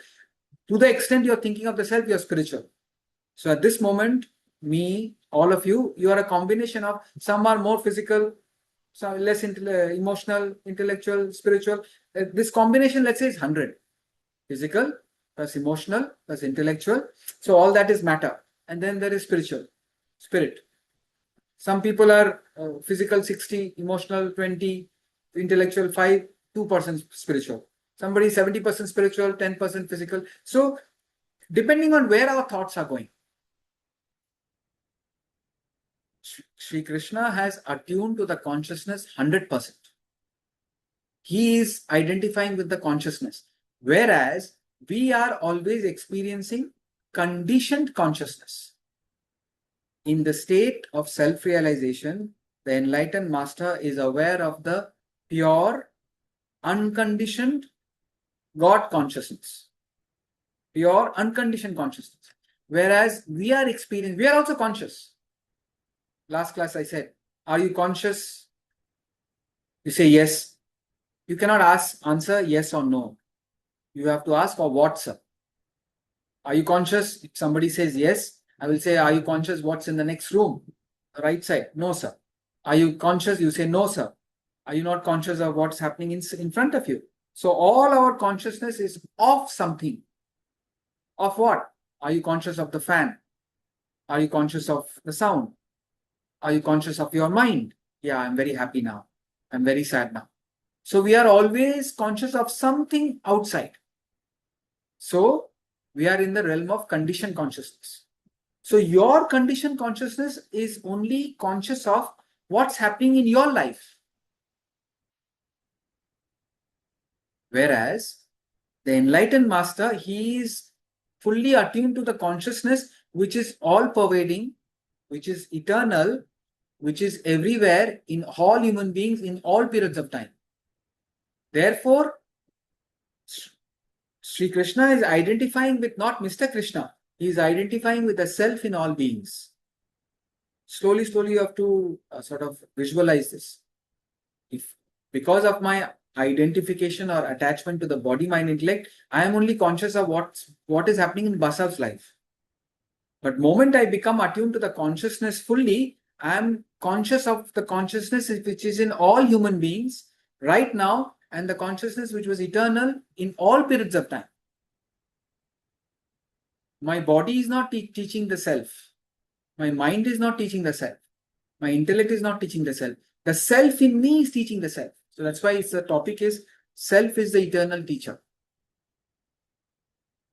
To the extent you are thinking of the self, you are spiritual. So at this moment, me, all of you, you are a combination of some are more physical, some less emotional, intellectual, spiritual. This combination, let's say, is 100. Physical plus emotional plus intellectual. So all that is matter. And then there is spiritual, spirit. Some people are physical 60, emotional 20, intellectual 5, 2% spiritual. Somebody 70% spiritual, 10% physical. So depending on where our thoughts are going, Sri Krishna has attuned to the consciousness 100%. He is identifying with the consciousness. Whereas we are always experiencing conditioned consciousness. In the state of self-realization, the enlightened master is aware of the pure, unconditioned God consciousness. Pure, unconditioned consciousness. Whereas we are also conscious. Last class I said, are you conscious? You say yes. You cannot answer yes or no. You have to ask, or what, sir? Are you conscious? If somebody says yes, I will say, are you conscious what's in the next room? Right side. No, sir. Are you conscious? You say, no, sir. Are you not conscious of what's happening in front of you? So all our consciousness is of something. Of what? Are you conscious of the fan? Are you conscious of the sound? Are you conscious of your mind? Yeah, I'm very happy now. I'm very sad now. So we are always conscious of something outside. So we are in the realm of conditioned consciousness. So your conditioned consciousness is only conscious of what's happening in your life. Whereas the enlightened master, he is fully attuned to the consciousness which is all pervading, which is eternal, which is everywhere in all human beings in all periods of time. Therefore, Sri Krishna is identifying with not Mr. Krishna. He is identifying with the self in all beings. Slowly, you have to sort of visualize this. If because of my identification or attachment to the body, mind, intellect, I am only conscious of what is happening in Basav's life. But moment I become attuned to the consciousness fully, I am conscious of the consciousness which is in all human beings right now, and the consciousness which was eternal in all periods of time. My body is not teaching the self. My mind is not teaching the self. My intellect is not teaching the self. The self in me is teaching the self. So that's why the topic is self is the eternal teacher.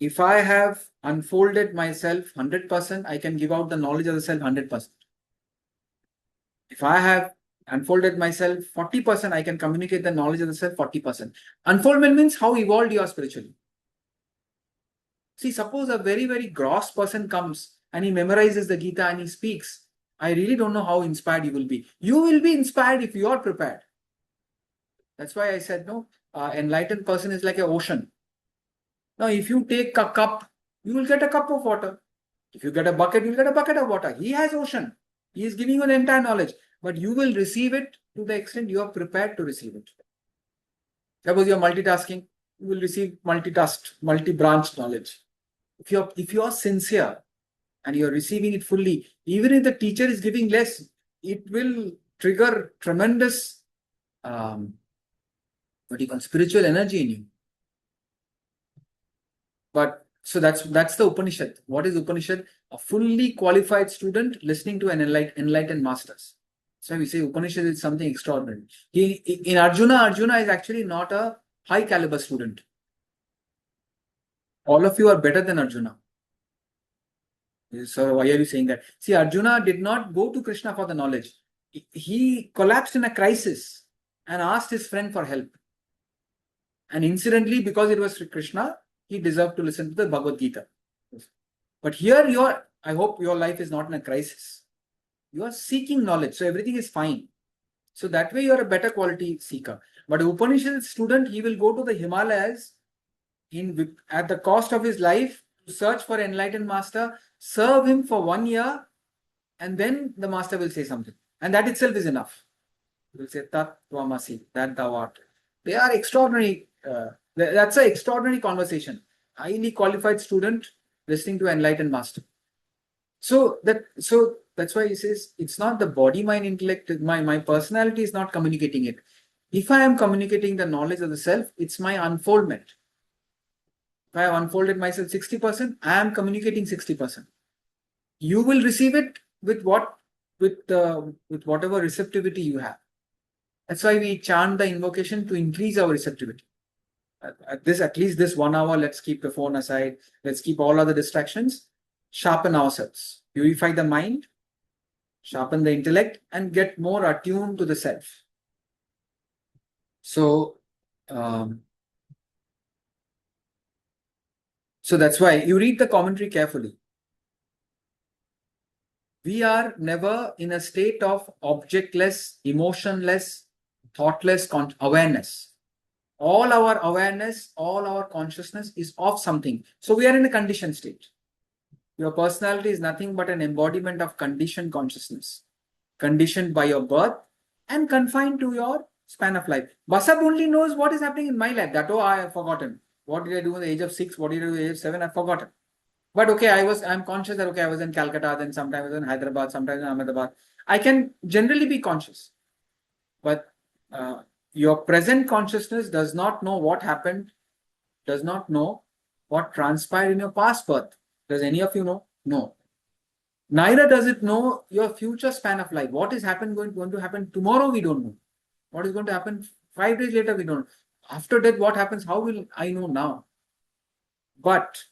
If I have unfolded myself 100%, I can give out the knowledge of the self 100%. If I have unfolded myself 40%, I can communicate the knowledge of the self 40%. Unfoldment means how evolved you are spiritually. See, suppose a very, very gross person comes and he memorizes the Gita and he speaks. I really don't know how inspired you will be. You will be inspired if you are prepared. That's why I said, no, enlightened person is like an ocean. Now, if you take a cup, you will get a cup of water. If you get a bucket, you will get a bucket of water. He has ocean. He is giving you the entire knowledge, but you will receive it to the extent you are prepared to receive it. Suppose you are multitasking, you will receive multi-branch knowledge. If you are sincere and you are receiving it fully, even if the teacher is giving less, it will trigger tremendous spiritual energy in you. But so that's the Upanishad. What is Upanishad? A fully qualified student listening to an enlightened masters. So we say Upanishad is something extraordinary. In Arjuna is actually not a high caliber student. All of you are better than Arjuna. So why are you saying that? See, Arjuna did not go to Krishna for the knowledge. He collapsed in a crisis and asked his friend for help. And incidentally, because it was Krishna, he deserved to listen to the Bhagavad Gita. But here I hope your life is not in a crisis. You are seeking knowledge, so everything is fine. So that way you are a better quality seeker. But Upanishad student, he will go to the Himalayas at the cost of his life to search for enlightened master, serve him for 1 year, and then the master will say something. And that itself is enough. He will say, Tat Tvamasi, that thou art. They are extraordinary. That's an extraordinary conversation. Highly qualified student listening to enlightened master. So that's why he says it's not the body, mind, intellect. My personality is not communicating it. If I am communicating the knowledge of the self, it's my unfoldment. If I have unfolded myself 60%, I am communicating 60%. You will receive it with whatever receptivity you have. That's why we chant the invocation to increase our receptivity. At least this 1 hour, let's keep the phone aside. Let's keep all other distractions. Sharpen ourselves. Purify the mind. Sharpen the intellect and get more attuned to the self. So that's why you read the commentary carefully. We are never in a state of objectless, emotionless, thoughtless awareness. All our awareness, all our consciousness is of something. So we are in a conditioned state. Your personality is nothing but an embodiment of conditioned consciousness, conditioned by your birth and confined to your span of life. Basab only knows what is happening in my life. That, oh, I have forgotten. What did I do at the age of 6? What did I do at the age of 7? I've forgotten. But okay, I'm conscious that, okay, I was in Calcutta, then sometimes I was in Hyderabad, sometimes in Ahmedabad. I can generally be conscious. But your present consciousness does not know what happened, does not know what transpired in your past birth. Does any of you know? No. Neither does it know your future span of life. What is going to happen tomorrow, we don't know. What is going to happen 5 days later, we don't know. After that, what happens? How will I know now? But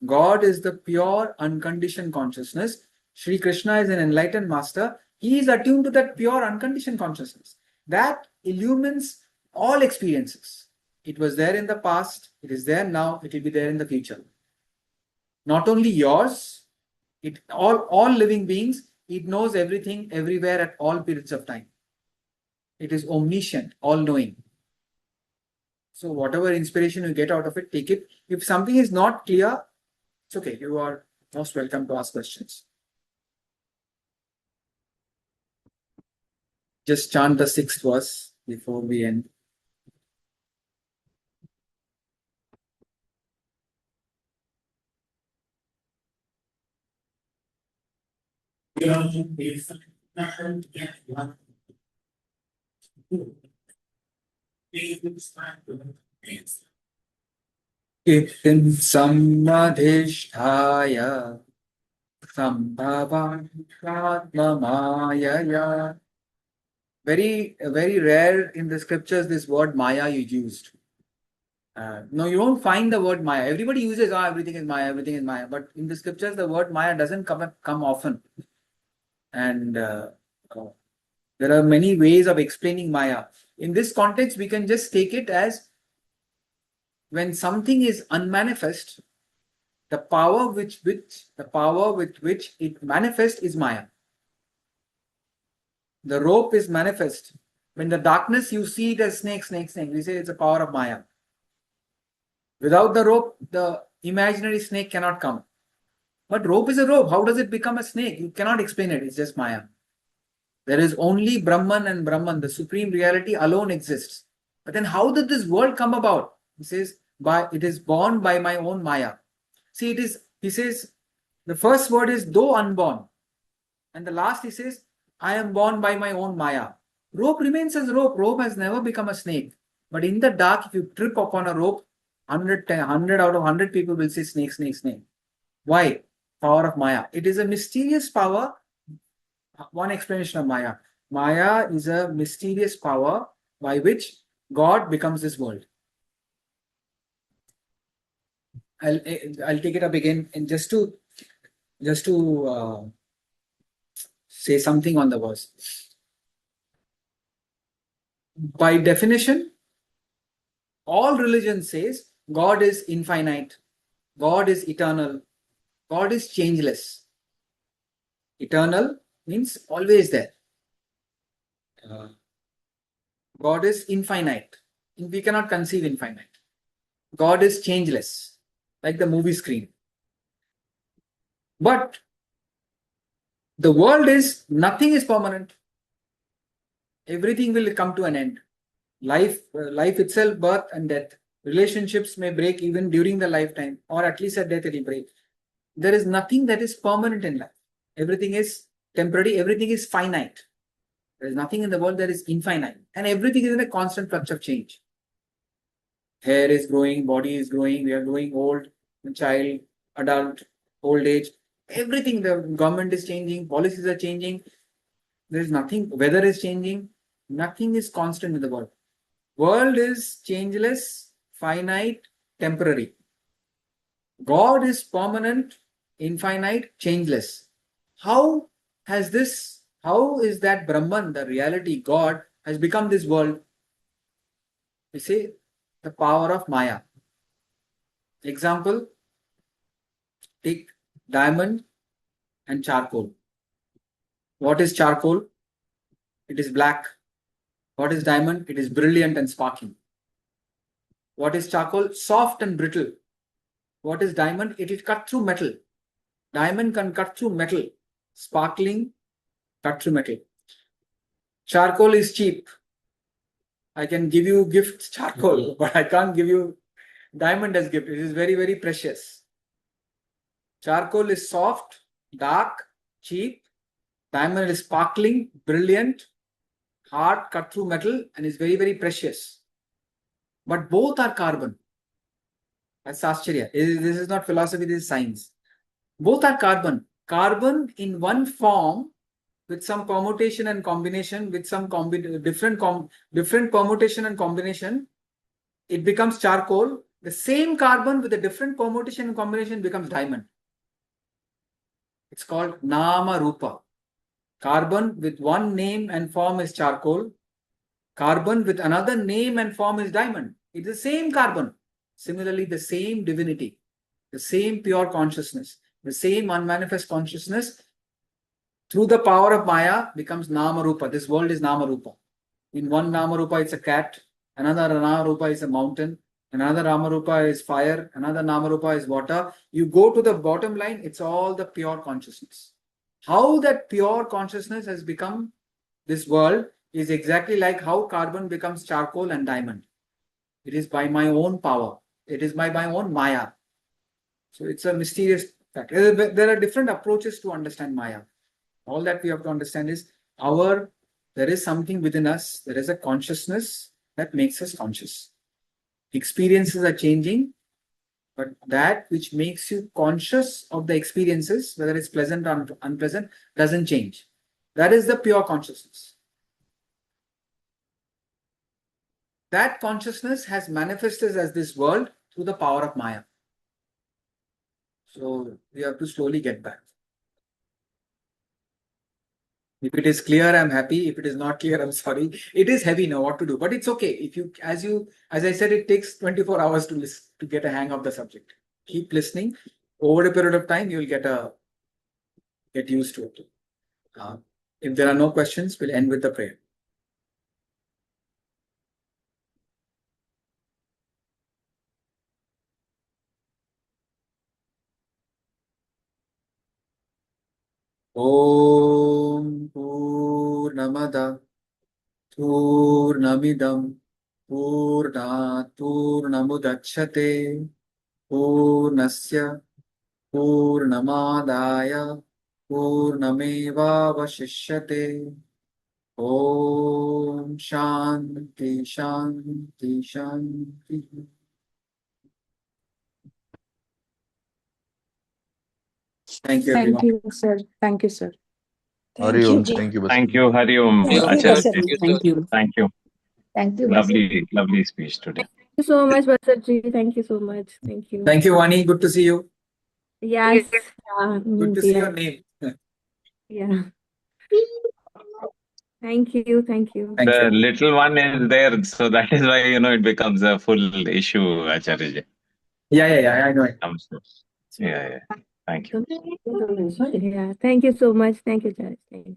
God is the pure, unconditioned consciousness. Sri Krishna is an enlightened master. He is attuned to that pure, unconditioned consciousness that illumines all experiences. It was there in the past, it is there now, it will be there in the future. Not only yours, all living beings, it knows everything, everywhere, at all periods of time. It is omniscient, all-knowing. So whatever inspiration you get out of it, take it. If something is not clear, it's okay. You are most welcome to ask questions. Just chant the 6th verse before we end. Kittim sammadhisthaya sambhavanatmamaya. Very rare in the scriptures this word Maya you used. No, you don't find the word Maya. Everybody uses, everything is Maya, everything is Maya. But in the scriptures, the word Maya doesn't come often. And there are many ways of explaining Maya. In this context, we can just take it as when something is unmanifest, the power with which it manifests is Maya. The rope is manifest. When the darkness, you see it as snake. We say it's a power of Maya. Without the rope, the imaginary snake cannot come. But rope is a rope. How does it become a snake? You cannot explain it. It's just Maya. There is only Brahman and Brahman. The supreme reality alone exists. But then how did this world come about? He says, it is born by my own Maya. See, he says, the first word is though unborn. And the last he says, I am born by my own Maya. Rope remains as rope. Rope has never become a snake. But in the dark, if you trip upon a rope, 100 out of 100 people will say snake. Why? Power of Maya. It is a mysterious power. One explanation of Maya. Maya is a mysterious power by which God becomes this world. I'll take it up again and just to say something on the verse. By definition, all religion says God is infinite, God is eternal, God is changeless. Eternal means always there. God is infinite. We cannot conceive infinite. God is changeless, like the movie screen. But the world is, nothing is permanent. Everything will come to an end. Life itself, birth and death. Relationships may break even during the lifetime, or at least at death it will break. There is nothing that is permanent in life. Everything is temporary, everything is finite. There is nothing in the world that is infinite. And everything is in a constant flux of change. Hair is growing, body is growing, we are growing old, child, adult, old age. Everything, the government is changing, policies are changing. There is nothing, weather is changing. Nothing is constant in the world. World is changeless, finite, temporary. God is permanent, infinite, changeless. How is that Brahman, the reality, God, has become this world? We say the power of Maya. Example, take diamond and charcoal. What is charcoal? It is black. What is diamond? It is brilliant and sparkling. What is charcoal? Soft and brittle. What is diamond? It will cut through metal. Diamond can cut through metal. Sparkling, cut through metal. Charcoal is cheap. I can give you gift charcoal, but I can't give you diamond as gift. It is very, very precious. Charcoal is soft, dark, cheap. Diamond is sparkling, brilliant, hard, cut through metal, and is very, very precious. But both are carbon. That's Ashcharya. This is not philosophy, this is science. Both are carbon. Carbon in one form with some permutation and combination, with some different permutation and combination, it becomes charcoal. The same carbon with a different permutation and combination becomes diamond. It's called Nama Rupa. Carbon with one name and form is charcoal. Carbon with another name and form is diamond. It's the same carbon. Similarly, the same divinity, the same pure consciousness, the same unmanifest consciousness through the power of Maya becomes Nama Rupa. This world is Nama Rupa. In one Nama Rupa, it's a cat. Another Nama Rupa is a mountain. Another Nama Rupa is fire. Another Nama Rupa is water. You go to the bottom line, it's all the pure consciousness. How that pure consciousness has become this world is exactly like how carbon becomes charcoal and diamond. It is by my own power. It is by my own Maya. So it's a mysterious fact. There are different approaches to understand Maya. All that we have to understand is there is something within us. There is a consciousness that makes us conscious. Experiences are changing, but that which makes you conscious of the experiences, whether it's pleasant or unpleasant, doesn't change. That is the pure consciousness. That consciousness has manifested as this world through the power of Maya. So we have to slowly get back. If it is clear, I'm happy. If it is not clear, I'm sorry. It is heavy now, what to do, but it's okay. If you, as I said, it takes 24 hours to listen, to get a hang of the subject. Keep listening. Over a period of time, you will get used to it. If there are no questions, we'll end with the prayer. Om Purnamada Purnamidam Purnat Purnamudachyate Purnasya Purnamadaya Purnamevavashishyate. Om Shanti Shanti Shanti. Thank you, everyone. Thank you, sir. Thank you, sir. Hari Om. Thank you, Thank you, Hari Om. Thank you, Acharya. Basarji. Thank you. Thank you. Thank you, Lovely speech today. Thank you so much, Basarji. Thank you so much. Thank you. Thank you, Vani. Good to see you. Yes. Good to see your name. Yeah. Thank you. Thank you. Thank The you. little one is there, so that is why it becomes a full issue, Acharya. Yeah, I know it. Yeah. Thank you. Yeah. Thank you so much. Thank you, Judge. Thank you.